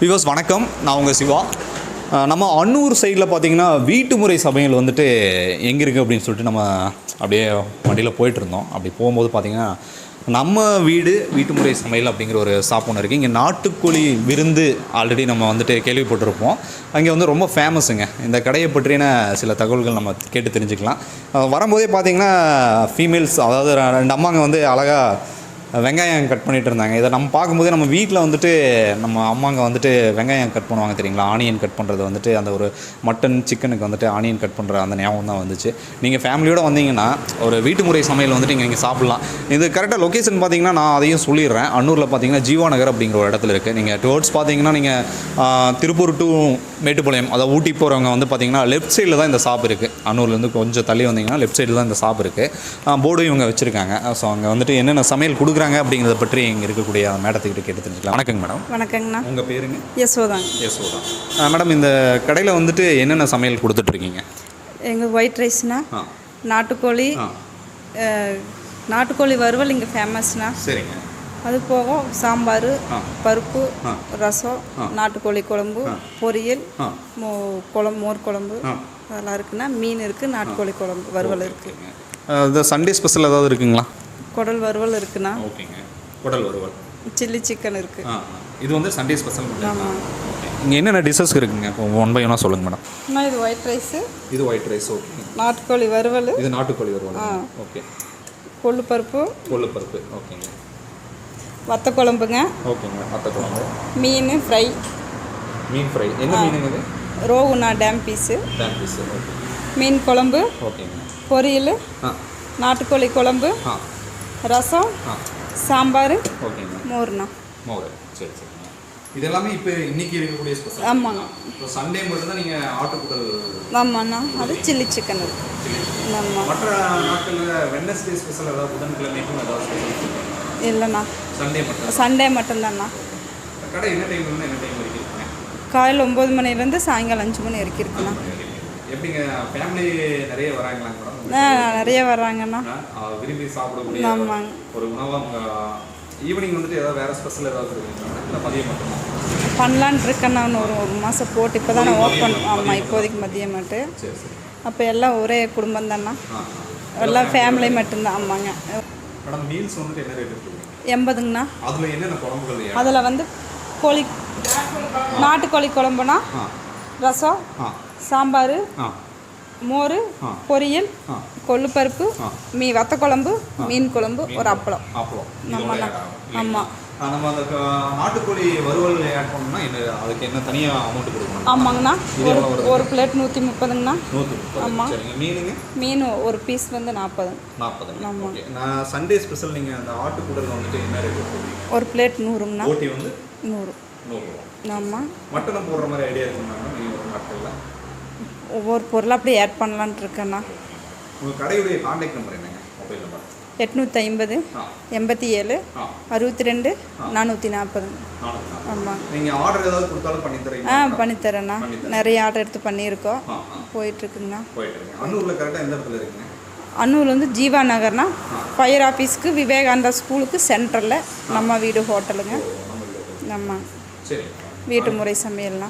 Viewers வணக்கம், நான் உங்கள் சிவா. நம்ம அன்னூர் சைடில் பார்த்திங்கன்னா வீட்டு முறை சமையல் வந்துட்டு எங்கே இருக்குது அப்படின்னு சொல்லிட்டு நம்ம அப்படியே வண்டியில் போயிட்டுருந்தோம். அப்படி போகும்போது பார்த்திங்கன்னா நம்ம வீட்டு முறை சமையல் அப்படிங்கிற ஒரு ஷாப் ஒன்று இருக்குது. இங்கே நாட்டுக்கோழி விருந்து ஆல்ரெடி நம்ம வந்துட்டு கேள்விப்பட்டிருப்போம். அங்கே வந்து ரொம்ப ஃபேமஸுங்க. இந்த கடையை பற்றின சில தகவல்கள் நம்ம கேட்டு தெரிஞ்சுக்கலாம். வரும்போதே பார்த்திங்கன்னா ஃபீமேல்ஸ், அதாவது 2 அம்மாங்க வந்து அழகாக வெங்காயம் கட் பண்ணிகிட்டு இருந்தாங்க. இதை நம்ம பார்க்கும்போதே நம்ம வீட்டில் வந்துட்டு நம்ம அம்மாங்க வந்துட்டு வெங்காயம் கட் பண்ணுவாங்க தெரியுங்களா, ஆனியன் கட் பண்ணுறது வந்துட்டு அந்த ஒரு மட்டன் சிக்கனுக்கு வந்துட்டு ஆனியன் கட் பண்ணுற அந்த ஞாபகம் தான் வந்துச்சு. நீங்கள் ஃபேமிலியோடு வந்தீங்கன்னா ஒரு வீட்டு முறை சமையல் வந்துட்டு இங்கே சாப்பிட்லாம். இது கரெக்டாக லொக்கேஷன் பார்த்தீங்கன்னா நான் அதையும் சொல்லிடுறேன். அன்னூரில் பார்த்தீங்கன்னா ஜீவா நகர் அப்படிங்கிற ஒரு இடத்துல இருக்குது. நீங்கள் டுவர்ட்ஸ் பார்த்தீங்கன்னா நீங்கள் திருப்பூர் டு மேட்டுப்பாளையம், அதாவது ஊட்டி போகிறவங்க வந்து பார்த்தீங்கன்னா லெஃப்ட் சைடில் தான் இந்த ஷாப் இருக்குது. அன்னூர்லேருந்து கொஞ்சம் தள்ளி வந்தீங்கன்னா லெஃப்ட் சைடில் தான் இந்த ஷாப் இருக்குது. போர்டும் இவங்க வச்சுருக்காங்க. ஸோ அங்கே வந்துட்டு என்னென்ன சமையல் கொடுக்குறாங்க அப்படிங்கிறத பற்றி இங்கே இருக்கக்கூடிய மேடத்துக்கிட்ட கேட்டு தெரிஞ்சுக்கலாம். வணக்கங்க மேடம். வணக்கங்கண்ணா. உங்கள் பேருங்க? யசோதாங்க. யசோதா. மேடம், இந்த கடையில் வந்துட்டு என்னென்ன சமையல் கொடுத்துட்ருக்கீங்க? எங்கள் ஒயிட் ரைஸ்ண்ணா, நாட்டுக்கோழி, நாட்டுக்கோழி வறுவல் இங்கே ஃபேமஸ்ண்ணா. சரிங்க. அது போக சாம்பார், பருப்பு, ரசம், நாட்டுக்கோழி குழம்பு, பொரியல், மோர் குழம்பு அதெல்லாம் இருக்குண்ணா. மீன் இருக்குது, நாட்டுக்கோழி குழம்பு வறுவல் இருக்குது. இது சண்டே ஸ்பெஷல் ஏதாவது இருக்குங்களா? குடல் வறுவல் இருக்குண்ணா. ஓகேங்க. குடல் வறுவல், சில்லி சிக்கன் இருக்குது. இது வந்து சண்டே ஸ்பெஷல். ஆமாம். இங்கே என்னென்ன டிஷ்ஷஸ் இருக்குங்க? ஒன் பை ஒன்னாக சொல்லுங்கள் மேடம். அண்ணா, இது ஒயிட் ரைஸு. இது ஒயிட் ரைஸ். ஓகே. நாட்டுக்கோழி வறுவல். இது நாட்டுக்கோழி வறுவல். ஓகே. கொள்ளு பருப்பு. ஓகேங்க. வத்த குழம்புங்க. ஓகேங்க. வத்த குழம்பு. மீன் ஃப்ரை. என்ன மீனுங்க இது? ரோகுண்ணா, டேம் பீஸு. ஓகே. மீன் குழம்பு. ஓகேங்க. பொரியல், நாட்டுக்கோழி குழம்பு, ரசம், சாம்பார், ஓகேங்க. மோர்ண்ணா. மோர். சரி. இது எல்லாமே இப்போ இன்னைக்கு இருக்கக்கூடிய ஸ்பெஷல். ஆமாங்க. இப்போ சண்டே மட்டும் தான் நீங்கள் ஆட்டுக்குடல். ஆமாண்ணா, அது சில்லி சிக்கன் இருக்குது. ஆமாம். மற்ற நாட்களில் வெட்னஸ்டே ஸ்பெஷல் ஏதாவது, புதன்கிழமைக்கும் ஏதாவது ஸ்பெஷல்? இல்லைண்ணா, சண்டே மட்டும்தாண்ணா. கடை என்ன டைம்லேருந்து என்ன டைம் வரைக்கும் இருக்குங்க? காலையில் 9 மணிலேருந்து சாயங்காலம் 5 மணி வரைக்கும் இருக்குண்ணா. எப்படிங்க, ஃபேமிலி நிறைய வராங்களா மேடம்? நிறைய வர்றாங்கண்ணா. விரும்பி சாப்பிடக்கூடிய ஒரு உணவாக ஈவினிங் வந்துட்டு ஏதாவது வேறு ஸ்பெஷல் ஏதாவது இருக்குங்களா, இல்லை மதியம் மட்டும் பண்ணலான் இருக்கேண்ணா. ஒரு மாதம் போட்டு இப்போ தானே ஓப்பன். ஆமாம், இப்போதைக்கு மதியம் மட்டும். சரி. அப்போ எல்லாம் ஒரே குடும்பம் தானே, எல்லாம் ஃபேமிலி மட்டும்தான். ஆமாங்க. மேடம், மீல்ஸ் வந்துட்டு என்ன ரேட் இருக்குங்க? 80ங்கண்ணா. அதில் என்னென்ன குழம்புகள்? அதில் வந்து நாட்டுக்கோழி குழம்புனா, ரசம், சாம்பார், மோர், பொரியல், கொள்ளு பருப்பு, வத்த குழம்பு, மீன் குழம்பு, ஒரு அப்பளம். நம்மண்ணா. ஆமாம். நம்ம அந்த நாட்டுக்கோழி வறுவல் ஆட் பண்ணோம்னா அதுக்கு என்ன தனியாக அமௌண்ட் கொடுக்கணும்? ஆமாங்கண்ணா. ஒரு பிளேட் 130ங்கண்ணா. 130. ஆமாம். மீனுங்க? மீன் ஒரு பீஸ் வந்து 40. ஆமாம். நான் சண்டே ஸ்பெஷல் நீங்கள் அந்த ஆட்டுக்குடல் வந்துட்டு என்ன ரேட் போடுவீங்க? ஒரு பிளேட் 100ங்கண்ணா. ஓட்டி வந்து 100. ஆமாம். மட்டனும் போடுற மாதிரி ஐடியா இருக்குங்களா நீங்கள் ஒரு மட்டனில்? ஒவ்வொரு பொருளாக அப்படியே ஆட் பண்ணலான்ட்டு இருக்கேண்ணா. உங்கள் கடையுடைய கான்டாக்ட் நம்பர் என்னங்க? Mobile number 850 87 62 440. ஆமாம். நீங்கள் ஆர்டர் ஏதாவது கொடுத்தாலும் பண்ணித்தரீங்க? பண்ணித்தரேண்ணா. நிறைய ஆர்டர் எடுத்து பண்ணியிருக்கோம். போயிட்டுருக்குங்கண்ணா. அன்னூரில் கரெக்டாக எந்த இடத்துல இருக்குங்க? அன்னூர் வந்து ஜீவா நகர்னா, ஃபயர் ஆஃபீஸ்க்கு விவேகானந்தா ஸ்கூலுக்கு சென்டரில் நம்ம வீடு ஹோட்டலுங்க. நம்ம வீட்டு முறை சமையல்னா.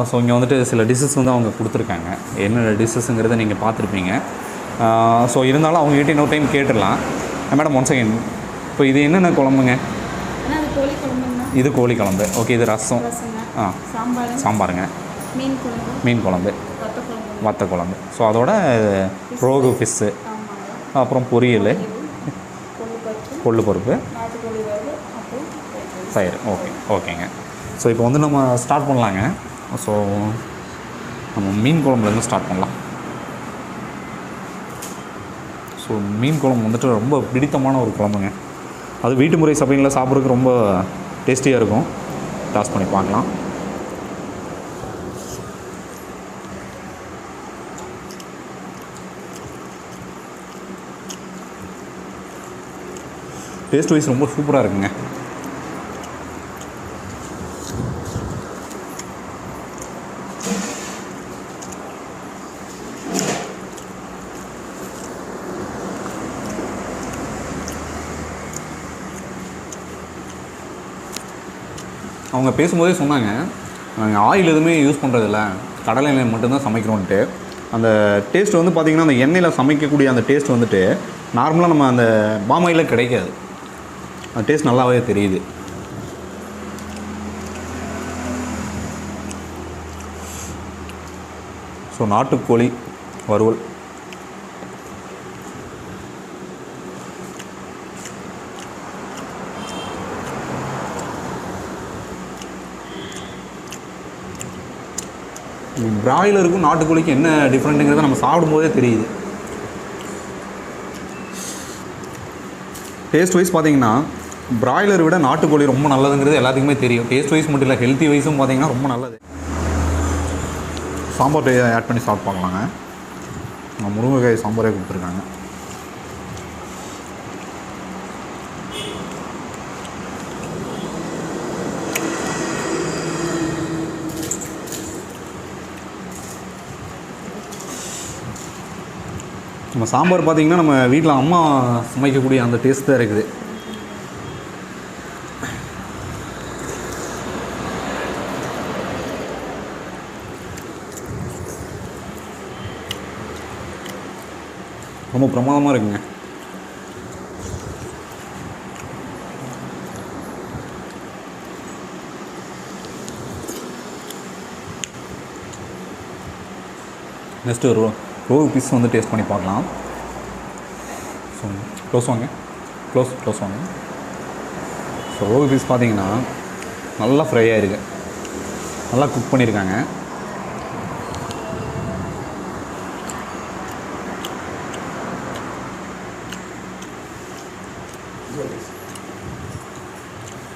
ஸோ இங்கே வந்துட்டு சில டிஷ்ஷஸ் வந்து அவங்க கொடுத்துருக்காங்க. என்னென்ன டிஷ்ஷஸுங்கிறத நீங்கள் பார்த்துருப்பீங்க. ஸோ இருந்தாலும் அவங்ககிட்ட இன்னொரு டைம் கேட்டுடலாம். Madam, 1 second. இப்போ இது என்னென்ன குழம்புங்க? இது கோழி குழம்பு. ஓகே. இது ரசம். ஆ சாம்பார், சாம்பாருங்க, மீன் குழம்பு, மீன் குழம்பு, வத்த குழம்பு, வத்த குழம்பு. ஸோ அதோட ரோகு ஃபிஷ்ஷு, ஆமாங்க, அப்புறம் பொரியல், கொள்ளு பருப்பு, கொள்ளு பருப்பு, நாட்டுக்கோழி வறுவல், அப்புறம் தயிர். ஓகே, ஓகேங்க. ஸோ இப்போ வந்து நம்ம ஸ்டார்ட் பண்ணலாங்க. ஸோ நம்ம மீன் குழம்புலேருந்து ஸ்டார்ட் பண்ணலாம். ஸோ மீன் குழம்பு வந்துட்டு ரொம்ப பிடித்தமான ஒரு குழம்புங்க. அது வீட்டு முறை சமையலில் சாப்பிட்றதுக்கு ரொம்ப டேஸ்டியாக இருக்கும். டாஸ் பண்ணி பார்க்கலாம். டேஸ்ட் வைஸ் ரொம்ப சூப்பராக இருக்குங்க. அவங்க பேசும்போதே சொன்னாங்க, நாங்கள் ஆயில் எதுவுமே யூஸ் பண்ணுறதில்ல, கடலை எண்ணெய் மட்டும்தான் சமைக்கிறோன்ட்டு. அந்த டேஸ்ட் வந்து பார்த்திங்கன்னா அந்த எண்ணெயில் சமைக்கக்கூடிய அந்த டேஸ்ட் வந்துட்டு நார்மலாக நம்ம அந்த பாமாயில் கிடைக்காது. அந்த டேஸ்ட் நல்லாவே தெரியுது. ஸோ நாட்டுக்கோழி வறுவல். பிராய்லருக்கும் நாட்டுக்கோழிக்கும் என்ன டிஃப்ரெண்ட்டுங்கிறத நம்ம சாப்பிடும்போதே தெரியுது. டேஸ்ட் வைஸ் பார்த்தீங்கன்னா பிராய்லர் விட நாட்டுக்கோழி ரொம்ப நல்லதுங்கிறது எல்லாத்துக்குமே தெரியும். டேஸ்ட் வைஸ் மட்டும் இல்லை, ஹெல்த்தி வைஸும் பார்த்தீங்கன்னா ரொம்ப நல்லது. சாம்பார் ஆட் பண்ணி ஸ்டார்ட் பண்ணலாங்க. முருங்கைக்காய் சாம்பாரே கொடுத்துருக்காங்க. நம்ம சாம்பார் பார்த்திங்கன்னா நம்ம வீட்டில் அம்மா சமைக்கக்கூடிய அந்த டேஸ்ட் தான் இருக்குது. ரொம்ப பிரமாதமாக இருக்குங்க. நெக்ஸ்ட்டு ரோகு பீஸ் வந்து டேஸ்ட் பண்ணி பார்க்கலாம். ஸோ க்ளோஸ் வாங்க, க்ளோஸ் வாங்க. ஸோ ரோகு பீஸ் பார்த்தீங்கன்னா நல்லா ஃப்ரை ஆகிருக்கு, நல்லா குக் பண்ணியிருக்காங்க.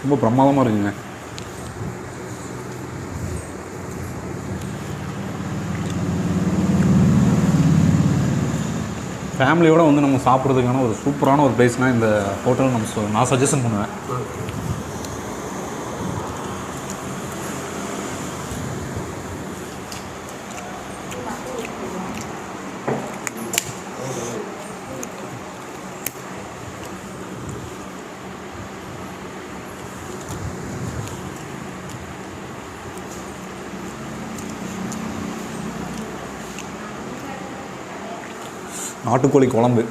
ரொம்ப பிரமாதமாக இருக்குங்க. ஃபேமிலியோடு வந்து நம்ம சாப்பிட்றதுக்கான ஒரு சூப்பரான ஒரு பிளேஸ்னால் இந்த ஹோட்டல் நான் சஜஷன் பண்ணுவேன். நாட்டுக்கோழி குழம்பு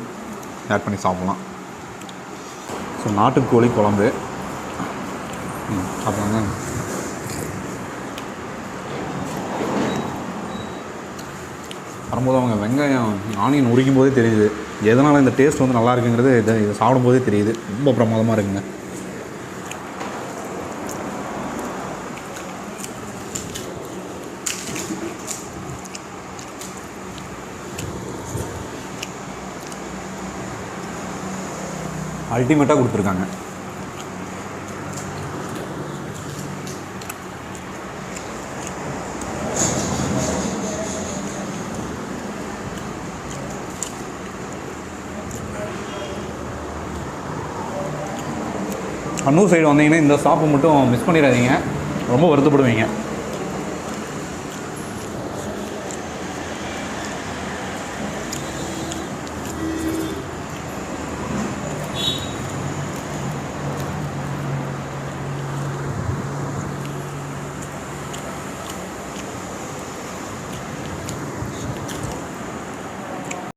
ஆட் பண்ணி சாப்பிட்லாம். ஸோ நாட்டுக்கோழி குழம்பு அப்புறங்க வரும்போது அவங்க வெங்காயம் ஆனியன் உரிக்கும் போதே தெரியுது எதனால் இந்த டேஸ்ட் வந்து நல்லா இருக்குங்கிறது இதை சாப்பிடும்போதே தெரியுது. ரொம்ப பிரமாதமாக இருக்குங்க. அல்டிமேட்டாக கொடுத்துருக்காங்க. அன்னூர் சைடு வந்தீங்கன்னா இந்த ஷாப்பை மட்டும் மிஸ் பண்ணிடாதீங்க, ரொம்ப வருத்தப்படுவீங்க.